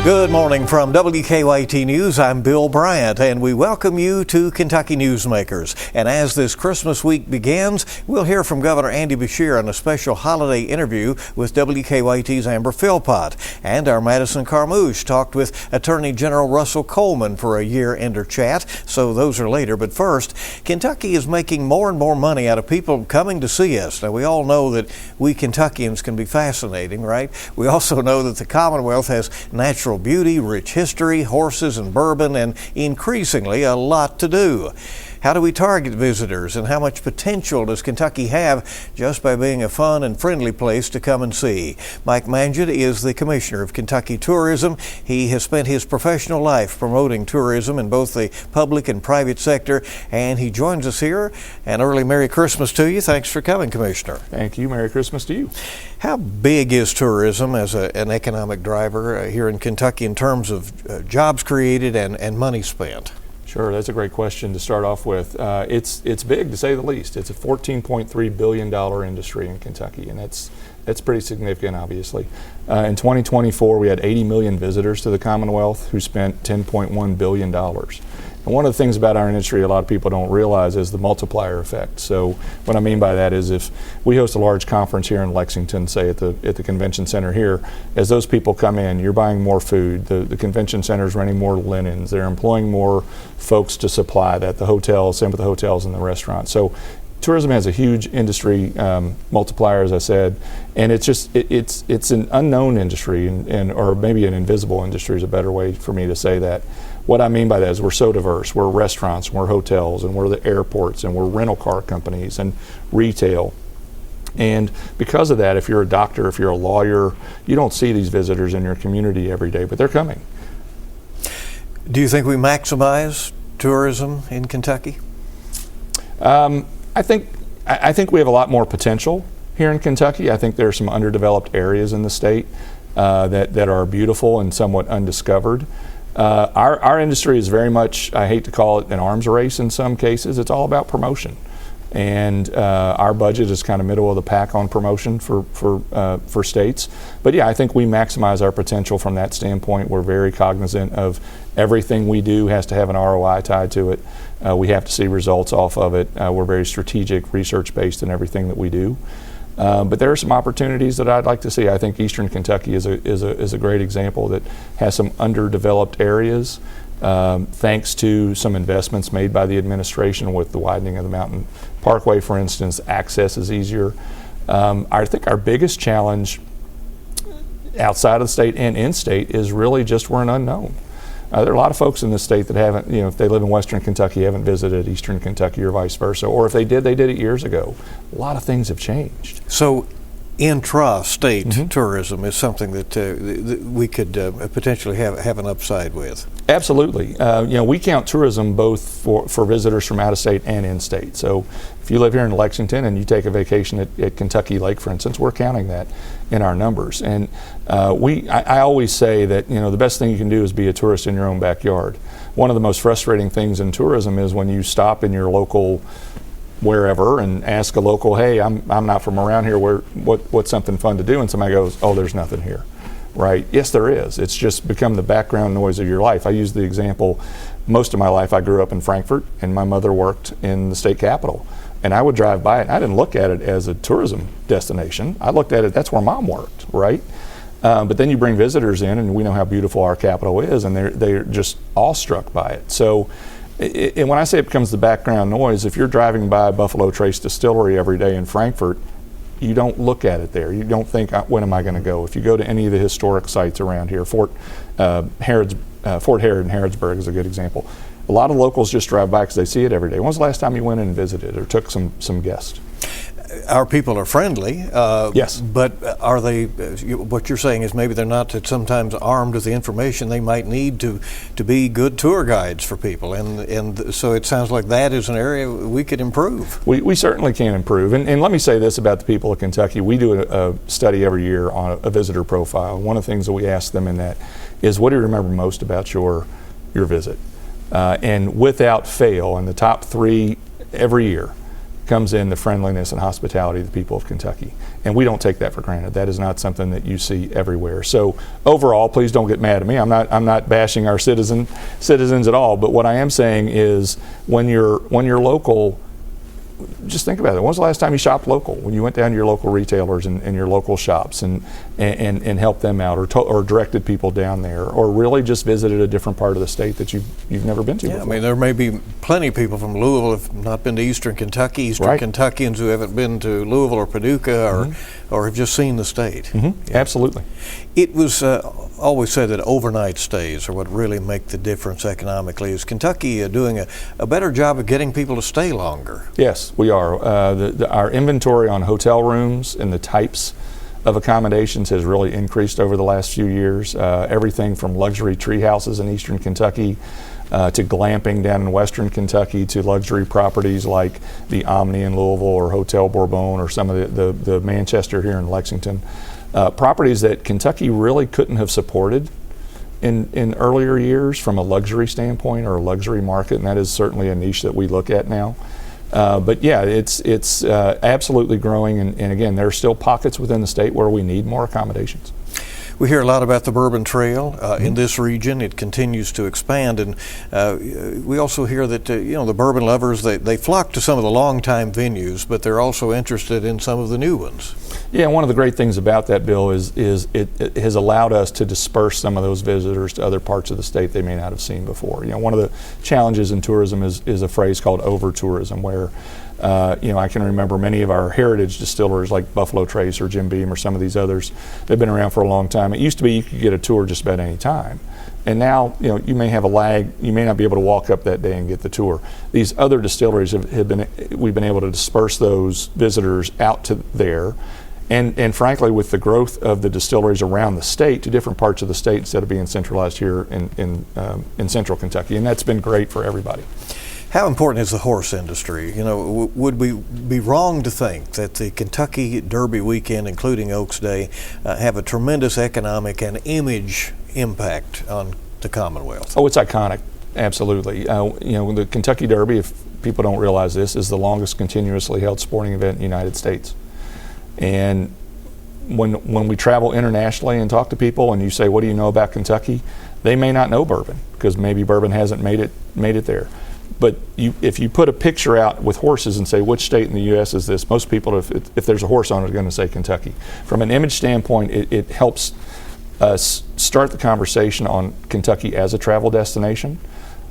Good morning from WKYT News. I'm Bill Bryant, and we welcome you to Kentucky Newsmakers. And as this Christmas week begins, we'll hear from Governor Andy Beshear on a special holiday interview with WKYT's Amber Philpott. And our Madison Carmouche talked with Attorney General Russell Coleman for a year-ender chat, so those are later. But first, Kentucky is making more and more money out of people coming to see us. Now, we all know that we Kentuckians can be fascinating, right? We also know that the Commonwealth has natural beauty, rich history, horses and bourbon, and increasingly a lot to do. How do we target visitors, and how much potential does Kentucky have just by being a fun and friendly place to come and see? Mike Mangeot is the Commissioner of Kentucky Tourism. He has spent his professional life promoting tourism in both the public and private sector, and he joins us here. An early Merry Christmas to you. Thanks for coming, Commissioner. Thank you. Merry Christmas to you. How big is tourism as an economic driver here in Kentucky in terms of jobs created and money spent? Sure, that's a great question to start off with. It's big, to say the least. It's a $14.3 billion industry in Kentucky, and that's pretty significant, obviously. In 2024, we had 80 million visitors to the Commonwealth who spent $10.1 billion. And one of the things about our industry a lot of people don't realize is the multiplier effect. So what I mean by that is if we host a large conference here in Lexington, say at the convention center here, as those people come in, you're buying more food, the convention center is renting more linens, they're employing more folks to supply that, the hotels, same with the hotels and the restaurants. So tourism has a huge industry multiplier, as I said, and it's an unknown industry, or maybe an invisible industry is a better way for me to say that. What I mean by that is we're so diverse. We're restaurants, we're hotels, and we're the airports, and we're rental car companies and retail. And because of that, if you're a doctor, if you're a lawyer, you don't see these visitors in your community every day, but they're coming. Do you think we maximize tourism in Kentucky? I think we have a lot more potential here in Kentucky. I think there are some underdeveloped areas in the state that are beautiful and somewhat undiscovered. Our industry is very much, I hate to call it an arms race in some cases. It's all about promotion. And our budget is kind of middle of the pack on promotion for states. But yeah, I think we maximize our potential from that standpoint. We're very cognizant of everything we do has to have an ROI tied to it. We have to see results off of it. We're very strategic, research-based in everything that we do. But there are some opportunities that I'd like to see. I think Eastern Kentucky is a great example that has some underdeveloped areas. Thanks to some investments made by the administration with the widening of the Mountain Parkway, for instance, access is easier. I think our biggest challenge outside of the state and in state is really just we're an unknown. There are a lot of folks in the state that haven't, if they live in Western Kentucky, haven't visited Eastern Kentucky or vice versa. Or if they did it years ago. A lot of things have changed. So intra-state tourism is something that we could potentially have an upside with. Absolutely. We count tourism both for visitors from out of state and in state. So if you live here in Lexington and you take a vacation at Kentucky Lake, for instance, we're counting that in our numbers. And I always say that the best thing you can do is be a tourist in your own backyard. One of the most frustrating things in tourism is when you stop in your local wherever and ask a local, hey, I'm not from around here, what's something fun to do? And somebody goes, oh, there's nothing here, right? Yes, there is. It's just become the background noise of your life. I use the example, most of my life I grew up in Frankfort and my mother worked in the state capitol. And I would drive by it and I didn't look at it as a tourism destination. I looked at it, that's where mom worked, right? But then you bring visitors in and we know how beautiful our capital is and they're just awestruck by it. So and when I say it becomes the background noise, if you're driving by Buffalo Trace Distillery every day in Frankfort, you don't look at it there. You don't think, when am I going to go? If you go to any of the historic sites around here, Fort Herod in Harrodsburg is a good example. A lot of locals just drive by because they see it every day. When was the last time you went in and visited or took some guests? Our people are friendly. Yes. But are they, what you're saying is maybe they're not sometimes armed with the information they might need to be good tour guides for people. And so it sounds like that is an area we could improve. We certainly can improve. And let me say this about the people of Kentucky. We do a study every year on a visitor profile. One of the things that we ask them in that is, what do you remember most about your visit? And without fail, in the top three every year, comes in the friendliness and hospitality of the people of Kentucky. And we don't take that for granted. That is not something that you see everywhere. So overall, please don't get mad at me. I'm not bashing our citizens at all. But what I am saying is when you're local, just think about it. When was the last time you shopped local? When you went down to your local retailers and your local shops and helped them out, or directed people down there, or really just visited a different part of the state that you've never been to before? I mean, there may be plenty of people from Louisville who have not been to Eastern Kentucky, Right. Kentuckians who haven't been to Louisville or Paducah, or have just seen the state. Yeah. Absolutely. It was always said that overnight stays are what really make the difference economically. Is Kentucky doing a better job of getting people to stay longer? Yes, we are. Our inventory on hotel rooms and the types of accommodations has really increased over the last few years. Everything from luxury tree houses in Eastern Kentucky to glamping down in Western Kentucky, to luxury properties like the Omni in Louisville or Hotel Bourbon or some of the Manchester here in Lexington. Properties that Kentucky really couldn't have supported in earlier years from a luxury standpoint or a luxury market, and that is certainly a niche that we look at now. But yeah, it's absolutely growing, and again, there are still pockets within the state where we need more accommodations. We hear a lot about the Bourbon Trail in this region. It continues to expand, and we also hear that the bourbon lovers, they flock to some of the longtime venues, but they're also interested in some of the new ones. Yeah, one of the great things about that, Bill, is it has allowed us to disperse some of those visitors to other parts of the state they may not have seen before. One of the challenges in tourism is a phrase called over-tourism, where I can remember many of our heritage distillers like Buffalo Trace or Jim Beam or some of these others. They've been around for a long time. It used to be you could get a tour just about any time. And now, you may have a lag. You may not be able to walk up that day and get the tour. These other distilleries we've been able to disperse those visitors out to there. And frankly, with the growth of the distilleries around the state to different parts of the state instead of being centralized here in central Kentucky. And that's been great for everybody. How important is the horse industry? Would we be wrong to think that the Kentucky Derby weekend, including Oaks Day, have a tremendous economic and image impact on the Commonwealth? Oh, it's iconic, absolutely. The Kentucky Derby, if people don't realize this, is the longest continuously held sporting event in the United States. And when we travel internationally and talk to people, and you say, "What do you know about Kentucky?" They may not know bourbon because maybe bourbon hasn't made it there. But if you put a picture out with horses and say, which state in the U.S. is this, most people, if there's a horse on it, are going to say Kentucky. From an image standpoint, it helps us start the conversation on Kentucky as a travel destination.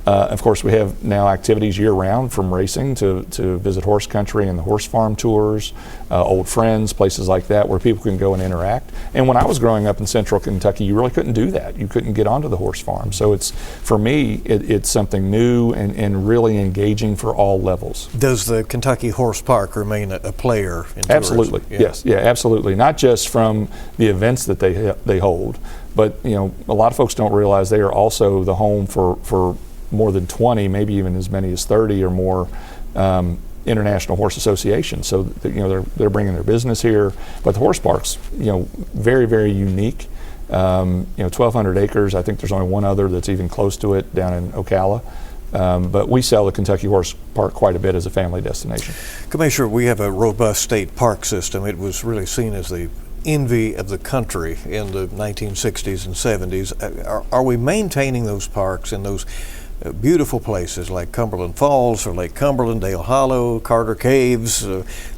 Of course, we have now activities year-round, from racing to visit horse country and the horse farm tours, old friends, places like that where people can go and interact. And when I was growing up in central Kentucky, you really couldn't do that. You couldn't get onto the horse farm. So for me, it's something new and really engaging for all levels. Does the Kentucky Horse Park remain a player in tourism? Absolutely, yes. Yeah, absolutely. Not just from the events that they hold, but a lot of folks don't realize they are also the home for more than 20, maybe even as many as 30 or more international horse associations. So they're bringing their business here. But the horse park's very, very unique. 1,200 acres. I think there's only one other that's even close to it down in Ocala. But we sell the Kentucky Horse Park quite a bit as a family destination. Commissioner, we have a robust state park system. It was really seen as the envy of the country in the 1960s and 70s. Are we maintaining those parks in those beautiful places like Cumberland Falls or Lake Cumberland, Dale Hollow, Carter Caves,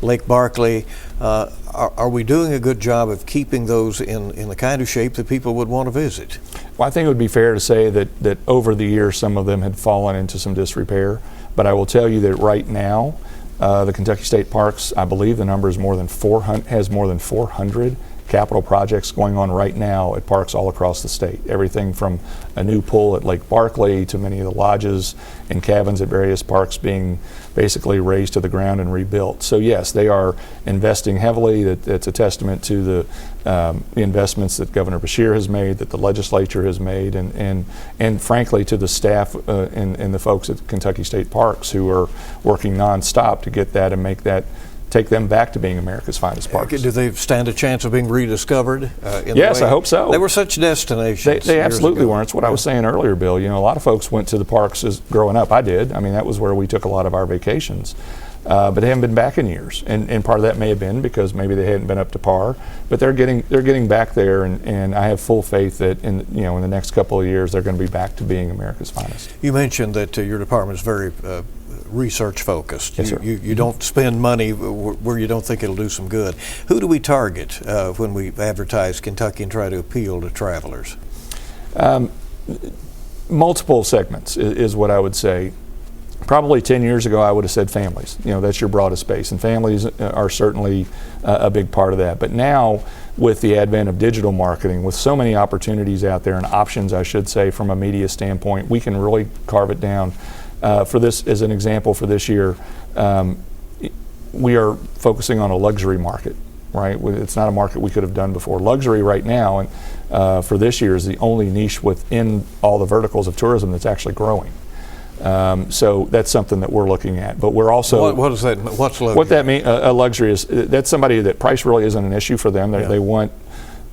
Lake Barkley? Are we doing a good job of keeping those in the kind of shape that people would want to visit? Well, I think it would be fair to say that over the years some of them had fallen into some disrepair, but I will tell you that right now the Kentucky State Parks, I believe the number is more than 400 capital projects going on right now at parks all across the state. Everything from a new pool at Lake Barkley to many of the lodges and cabins at various parks being basically razed to the ground and rebuilt. So yes, they are investing heavily. That's a testament to the investments that Governor Beshear has made, that the legislature has made, and frankly to the staff and the folks at Kentucky State Parks who are working nonstop to get that and take them back to being America's finest parks. Do they stand a chance of being rediscovered? Yes, I hope so. They were such destinations. They absolutely were. It's what I was saying earlier, Bill. A lot of folks went to the parks as growing up. I did. I mean, that was where we took a lot of our vacations. but they haven't been back in years. And part of that may have been because maybe they hadn't been up to par, but they're getting back there, and I have full faith that in the next couple of years they're going to be back to being America's finest. You mentioned that your department is very research focused. Yes, sir. You don't spend money where you don't think it'll do some good. Who do we target when we advertise Kentucky and try to appeal to travelers? Multiple segments is what I would say. Probably 10 years ago I would have said families. That's your broadest base, and families are certainly a big part of that. But now, with the advent of digital marketing, with so many opportunities out there and options, I should say, from a media standpoint, we can really carve it down. For this, as an example, for this year, we are focusing on a luxury market, right? It's not a market we could have done before. Luxury right now, and for this year, is the only niche within all the verticals of tourism that's actually growing. So that's something that we're looking at. But we're also what does that? What's luxury? What that means? A luxury is that's somebody that price really isn't an issue for them. They want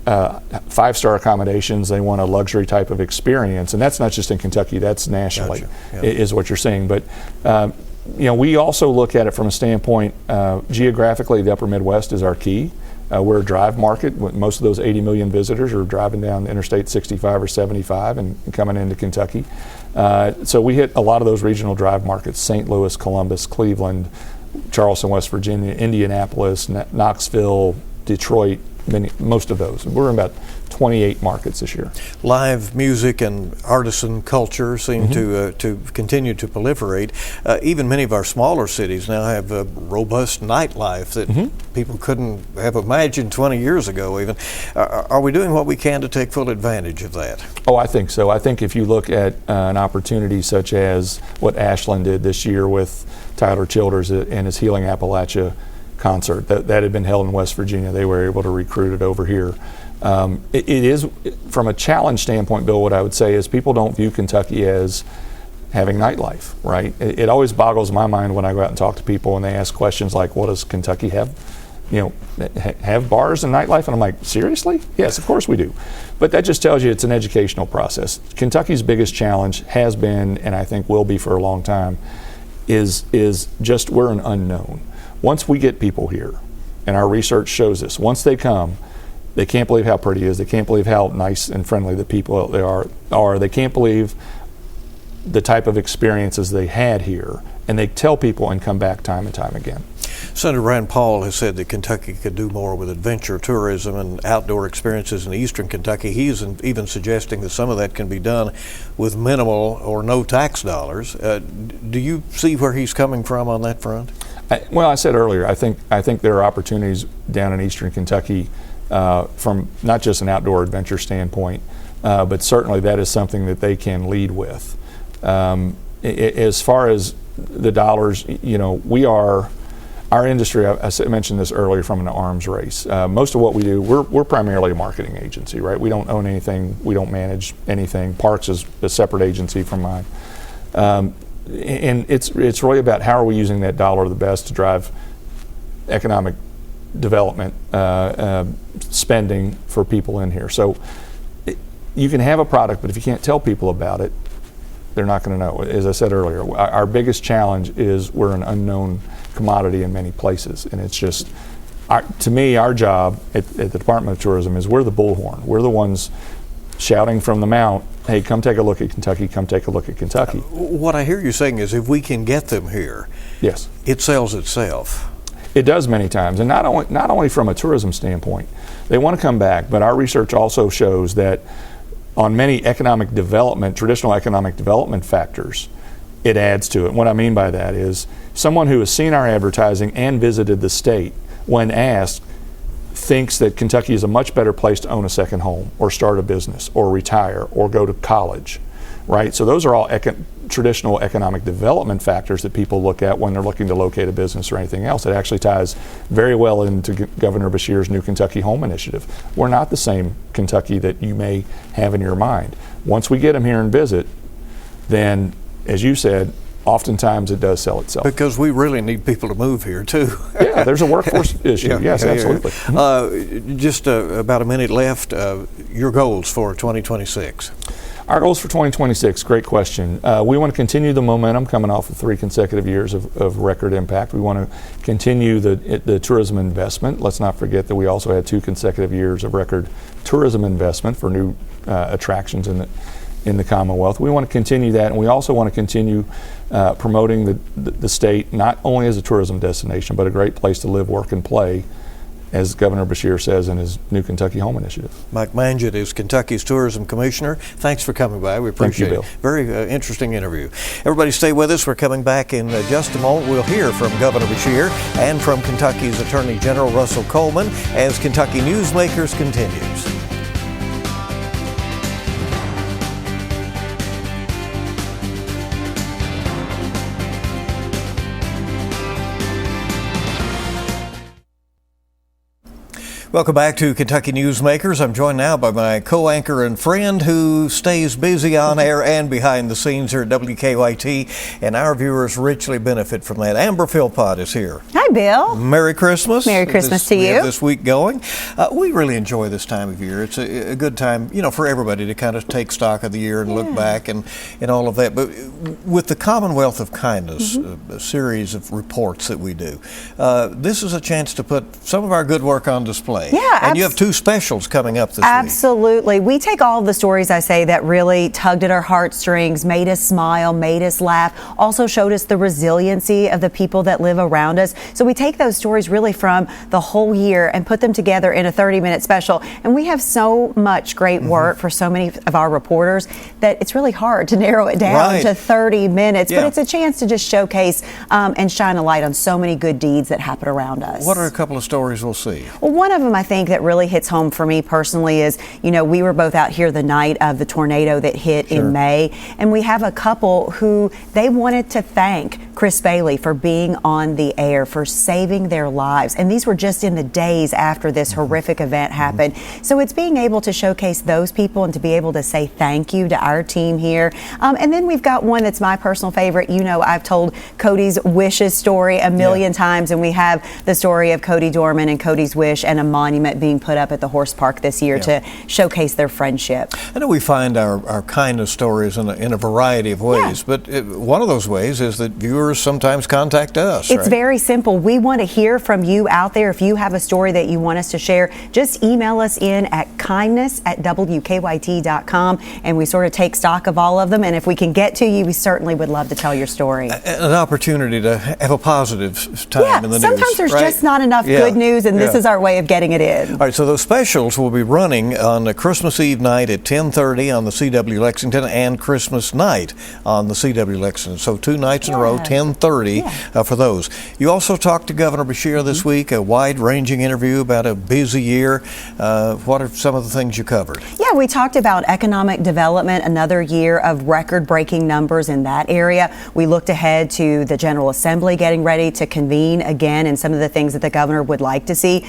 5-star accommodations. They want a luxury type of experience, and that's not just in Kentucky. That's nationally, Gotcha. is what you're seeing. But we also look at it from a standpoint geographically. The Upper Midwest is our key. We're a drive market. Most of those 80 million visitors are driving down Interstate 65 or 75 and coming into Kentucky. So we hit a lot of those regional drive markets: St. Louis, Columbus, Cleveland, Charleston, West Virginia, Indianapolis, Knoxville, Detroit. Most of those. We're in about 28 markets this year. Live music and artisan culture seem to continue to proliferate. Even many of our smaller cities now have a robust nightlife that people couldn't have imagined 20 years ago even. Are we doing what we can to take full advantage of that? Oh, I think so. I think if you look at an opportunity such as what Ashland did this year with Tyler Childers and his Healing Appalachia concert that had been held in West Virginia, they were able to recruit it over here. It is, from a challenge standpoint, Bill, what I would say is people don't view Kentucky as having nightlife, right? It always boggles my mind when I go out and talk to people and they ask questions like, "What does Kentucky have? Have bars and nightlife?" And I'm like, seriously? Yes, of course we do. But that just tells you it's an educational process. Kentucky's biggest challenge has been, and I think will be for a long time, is just we're an unknown. Once we get people here, and our research shows this, once they come, they can't believe how pretty it is. They can't believe how nice and friendly the people they are. They can't believe the type of experiences they had here, and they tell people and come back time and time again. Senator Rand Paul has said that Kentucky could do more with adventure tourism and outdoor experiences in eastern Kentucky. He's even suggesting that some of that can be done with minimal or no tax dollars. Do you see where he's coming from on that front? Well, I said earlier, I think there are opportunities down in eastern Kentucky from not just an outdoor adventure standpoint, but certainly that is something that they can lead with. As far as the dollars, our industry, I mentioned this earlier, from an arms race. Most of what we do, we're primarily a marketing agency, right? We don't own anything, we don't manage anything. Parks is a separate agency from mine. And it's really about how are we using that dollar the best to drive economic development spending for people in here. So you can have a product, but if you can't tell people about it, they're not going to know. As I said earlier, our biggest challenge is we're an unknown commodity in many places, and it's just, to me, our job at the Department of Tourism is we're the bullhorn. We're the ones shouting from the mount, "Hey, come take a look at Kentucky, come take a look at Kentucky." What I hear you saying is if we can get them here, yes, it sells itself. It does many times, and not only from a tourism standpoint. They want to come back, but our research also shows that on many economic development, traditional economic development factors, it adds to it. What I mean by that is someone who has seen our advertising and visited the state, when asked, thinks that Kentucky is a much better place to own a second home or start a business or retire or go to college, right? So those are all traditional economic development factors that people look at when they're looking to locate a business or anything else. It actually ties very well into Governor Beshear's new Kentucky Home Initiative. We're not the same Kentucky that you may have in your mind. Once we get them here and visit, then, as you said, oftentimes it does sell itself. Because we really need people to move here too. Yeah, there's a workforce issue. Yes, absolutely. Just about a minute left. Your goals for 2026? Our goals for 2026, great question. We want to continue the momentum coming off of 3 consecutive years of record impact. We want to continue the tourism investment. Let's not forget that we also had 2 consecutive years of record tourism investment for new attractions in the Commonwealth. We want to continue that, and we also want to continue promoting the state not only as a tourism destination, but a great place to live, work, and play, as Governor Beshear says in his New Kentucky Home Initiative. Mike Mangeot is Kentucky's Tourism Commissioner. Thanks for coming by. We appreciate it. Very interesting interview. Everybody stay with us. We're coming back in just a moment. We'll hear from Governor Beshear and from Kentucky's Attorney General Russell Coleman as Kentucky Newsmakers continues. Welcome back to Kentucky Newsmakers. I'm joined now by my co-anchor and friend who stays busy on air and behind the scenes here at WKYT, and our viewers richly benefit from that. Amber Philpott is here. Hi, Bill. Merry Christmas. Merry Christmas to you. We have this week going. We really enjoy this time of year. It's a good time, for everybody to kind of take stock of the year and look back and all of that. But with the Commonwealth of Kindness, a series of reports that we do, this is a chance to put some of our good work on display. Yeah, and you have 2 specials coming up this week. Absolutely. We take all of the stories, I say, that really tugged at our heartstrings, made us smile, made us laugh, also showed us the resiliency of the people that live around us. So we take those stories really from the whole year and put them together in a 30-minute special. And we have so much great work for so many of our reporters that it's really hard to narrow it down to 30 minutes. But it's a chance to just showcase and shine a light on so many good deeds that happen around us. What are a couple of stories we'll see? Well, one of them I think that really hits home for me personally is, we were both out here the night of the tornado that hit in May, and we have a couple who they wanted to thank Chris Bailey for being on the air, for saving their lives. And these were just in the days after this horrific event happened. So it's being able to showcase those people and to be able to say thank you to our team here. And then we've got one that's my personal favorite. I've told Cody's Wishes story a million times, and we have the story of Cody Dorman and Cody's Wish and a monument being put up at the horse park this year to showcase their friendship. I know we find our kindness stories in a variety of ways, but one of those ways is that viewers sometimes contact us. It's very simple. We want to hear from you out there. If you have a story that you want us to share, just email us in at kindness@wkyt.com, and we sort of take stock of all of them. And if we can get to you, we certainly would love to tell your story. An opportunity to have a positive time in the news. Sometimes there's just not enough good news, and this is our way of getting it in. All right, so those specials will be running on the Christmas Eve night at 10:30 on the CW Lexington and Christmas night on the CW Lexington. So 2 nights in a row, 10:30 for those. You also talked to Governor Beshear this week, a wide-ranging interview about a busy year. What are some of the things you covered? Yeah, we talked about economic development, another year of record-breaking numbers in that area. We looked ahead to the General Assembly getting ready to convene again, and some of the things that the governor would like to see.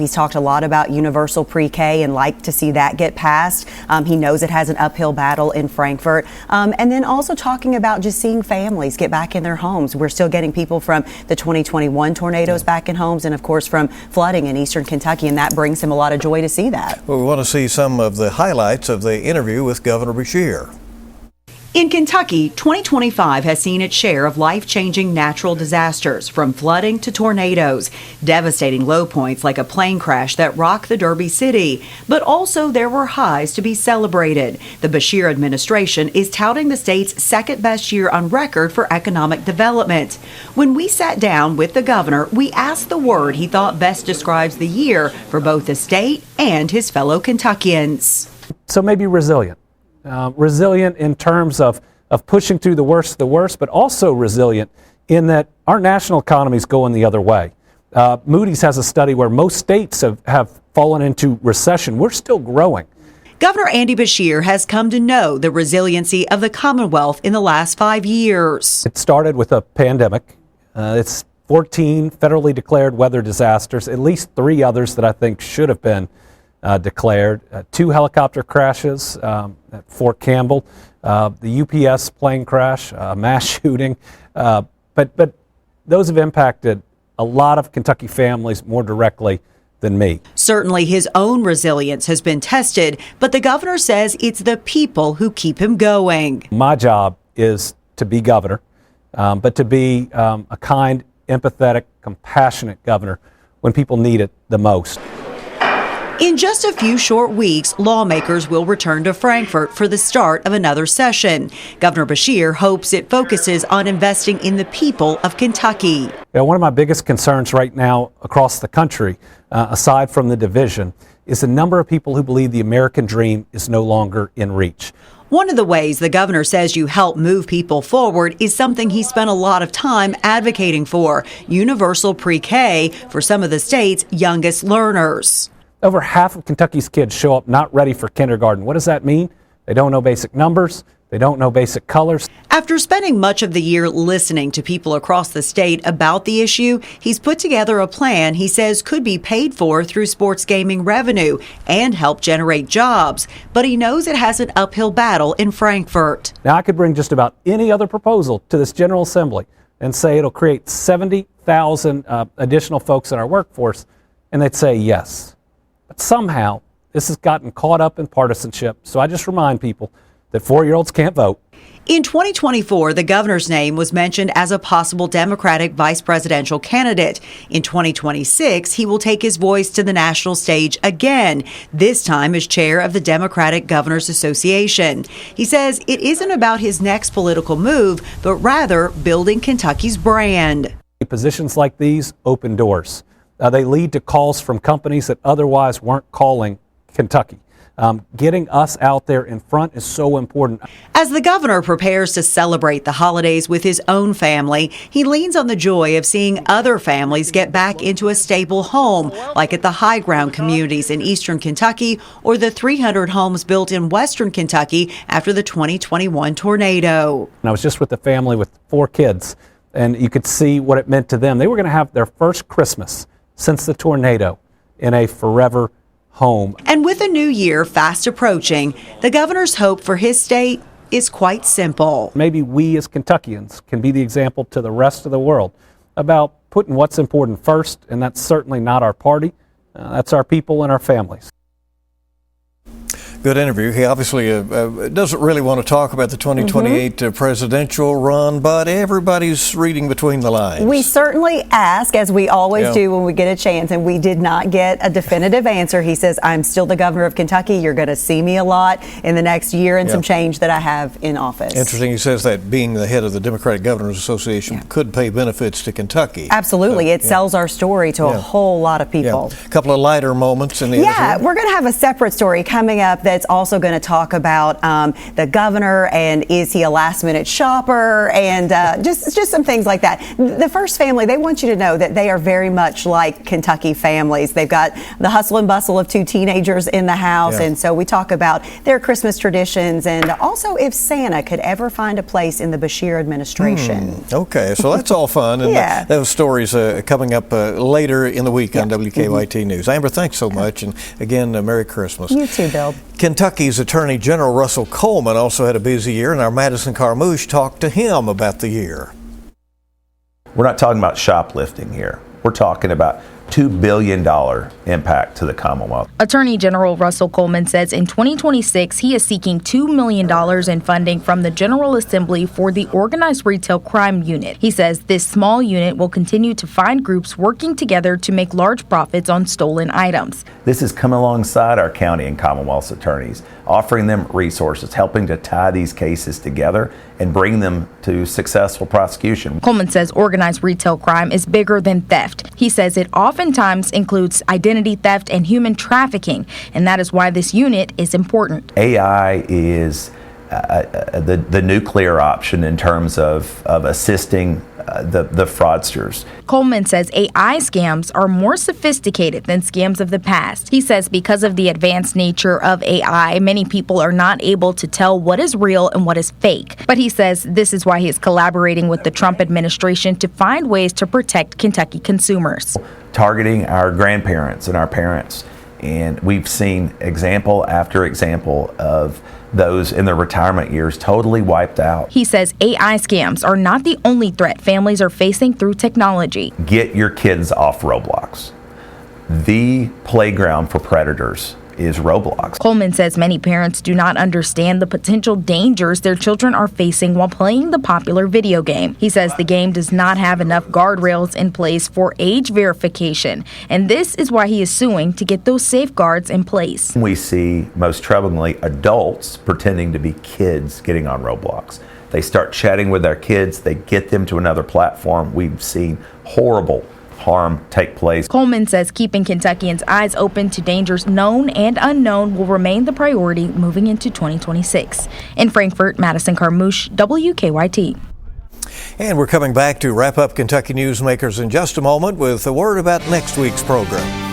He's talked a lot about universal pre-K and like to see that get passed. He knows it has an uphill battle in Frankfort. And then also talking about just seeing families get back in their homes. We're still getting people from the 2021 tornadoes back in homes, and of course from flooding in eastern Kentucky, and that brings him a lot of joy to see that. Well, we want to see some of the highlights of the interview with Governor Beshear. In Kentucky, 2025 has seen its share of life-changing natural disasters, from flooding to tornadoes, devastating low points like a plane crash that rocked the Derby City. But also there were highs to be celebrated. The Beshear administration is touting the state's second-best year on record for economic development. When we sat down with the governor, we asked the word he thought best describes the year for both the state and his fellow Kentuckians. So maybe resilient. Resilient in terms of pushing through the worst of the worst, but also resilient in that our national economy is going the other way. Moody's has a study where most states have fallen into recession. We're still growing. Governor Andy Beshear has come to know the resiliency of the Commonwealth in the last 5 years. It started with a pandemic. It's 14 federally declared weather disasters, at least 3 others that I think should have been declared, 2 helicopter crashes at Fort Campbell, the UPS plane crash, a mass shooting, but those have impacted a lot of Kentucky families more directly than me. Certainly his own resilience has been tested, but the governor says it's the people who keep him going. My job is to be governor, but to be a kind, empathetic, compassionate governor when people need it the most. In just a few short weeks, lawmakers will return to Frankfort for the start of another session. Governor Beshear hopes it focuses on investing in the people of Kentucky. One of my biggest concerns right now across the country, aside from the division, is the number of people who believe the American dream is no longer in reach. One of the ways the governor says you help move people forward is something he spent a lot of time advocating for: universal pre-K for some of the state's youngest learners. Over half of Kentucky's kids show up not ready for kindergarten. What does that mean? They don't know basic numbers. They don't know basic colors. After spending much of the year listening to people across the state about the issue, he's put together a plan he says could be paid for through sports gaming revenue and help generate jobs. But he knows it has an uphill battle in Frankfort. Now, I could bring just about any other proposal to this General Assembly and say it'll create 70,000 additional folks in our workforce, and they'd say yes. But somehow, this has gotten caught up in partisanship. So I just remind people that 4-year-olds can't vote. In 2024, the governor's name was mentioned as a possible Democratic vice presidential candidate. In 2026, he will take his voice to the national stage again, this time as chair of the Democratic Governors Association. He says it isn't about his next political move, but rather building Kentucky's brand. Positions like these open doors. They lead to calls from companies that otherwise weren't calling Kentucky. Getting us out there in front is so important. As the governor prepares to celebrate the holidays with his own family, he leans on the joy of seeing other families get back into a stable home, like at the high ground communities in eastern Kentucky or the 300 homes built in western Kentucky after the 2021 tornado. And I was just with a family with 4 kids, and you could see what it meant to them. They were going to have their first Christmas since the tornado in a forever home. And with a new year fast approaching, the governor's hope for his state is quite simple. Maybe we as Kentuckians can be the example to the rest of the world about putting what's important first, and that's certainly not our party. That's our people and our families. Good interview. He obviously doesn't really want to talk about the 2028 presidential run, but everybody's reading between the lines. We certainly ask, as we always do when we get a chance, and we did not get a definitive answer. He says, I'm still the governor of Kentucky. You're going to see me a lot in the next year and some change that I have in office. Interesting. He says that being the head of the Democratic Governors Association could pay benefits to Kentucky. Absolutely. So, it sells our story to a whole lot of people. A couple of lighter moments in the interview. We're going to have a separate story coming up that's also going to talk about the governor and is he a last-minute shopper and just some things like that. The First family, they want you to know that they are very much like Kentucky families. They've got the hustle and bustle of 2 teenagers in the house, and so we talk about their Christmas traditions and also if Santa could ever find a place in the Beshear administration. Okay, so that's all fun, and those stories coming up later in the week on WKYT News. Amber, thanks so much, and again, Merry Christmas. You too, Bill. Kentucky's Attorney General Russell Coleman also had a busy year, and our Madison Carmouche talked to him about the year. We're not talking about shoplifting here. We're talking about $2 billion impact to the Commonwealth. Attorney General Russell Coleman says in 2026 he is seeking $2 million in funding from the General Assembly for the Organized Retail Crime Unit. He says this small unit will continue to find groups working together to make large profits on stolen items. This has come alongside our county and Commonwealth's attorneys, offering them resources, helping to tie these cases together and bring them to successful prosecution. Coleman says organized retail crime is bigger than theft. He says it oftentimes includes identity theft and human trafficking, and that is why this unit is important. AI is the nuclear option in terms of assisting the fraudsters. Coleman says AI scams are more sophisticated than scams of the past. He says because of the advanced nature of AI, many people are not able to tell what is real and what is fake. But he says this is why he is collaborating with the Trump administration to find ways to protect Kentucky consumers. Targeting our grandparents and our parents. And we've seen example after example of those in their retirement years totally wiped out. He says AI scams are not the only threat families are facing through technology. Get your kids off Roblox. the playground for predators is Roblox. Coleman says many parents do not understand the potential dangers their children are facing while playing the popular video game. He says the game does not have enough guardrails in place for age verification, and this is why he is suing to get those safeguards in place. We see, most troublingly, adults pretending to be kids getting on Roblox. They start chatting with their kids, they get them to another platform. We've seen horrible harm take place. Coleman says keeping Kentuckians' eyes open to dangers known and unknown will remain the priority moving into 2026. In Frankfort, Madison Carmouche, WKYT. And we're coming back to wrap up Kentucky Newsmakers in just a moment with a word about next week's program.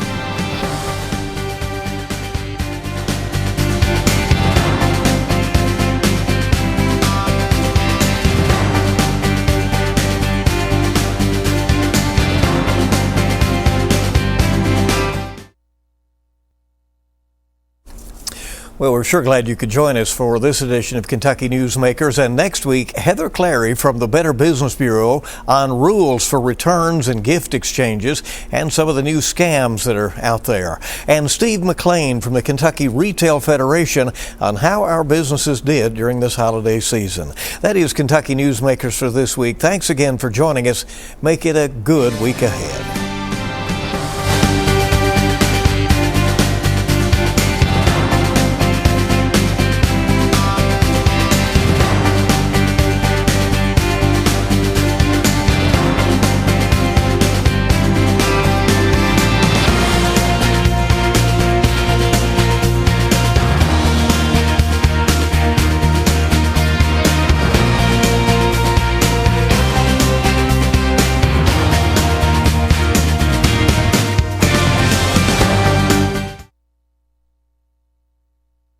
Well, we're sure glad you could join us for this edition of Kentucky Newsmakers. And next week, Heather Clary from the Better Business Bureau on rules for returns and gift exchanges and some of the new scams that are out there. And Steve McLean from the Kentucky Retail Federation on how our businesses did during this holiday season. That is Kentucky Newsmakers for this week. Thanks again for joining us. Make it a good week ahead.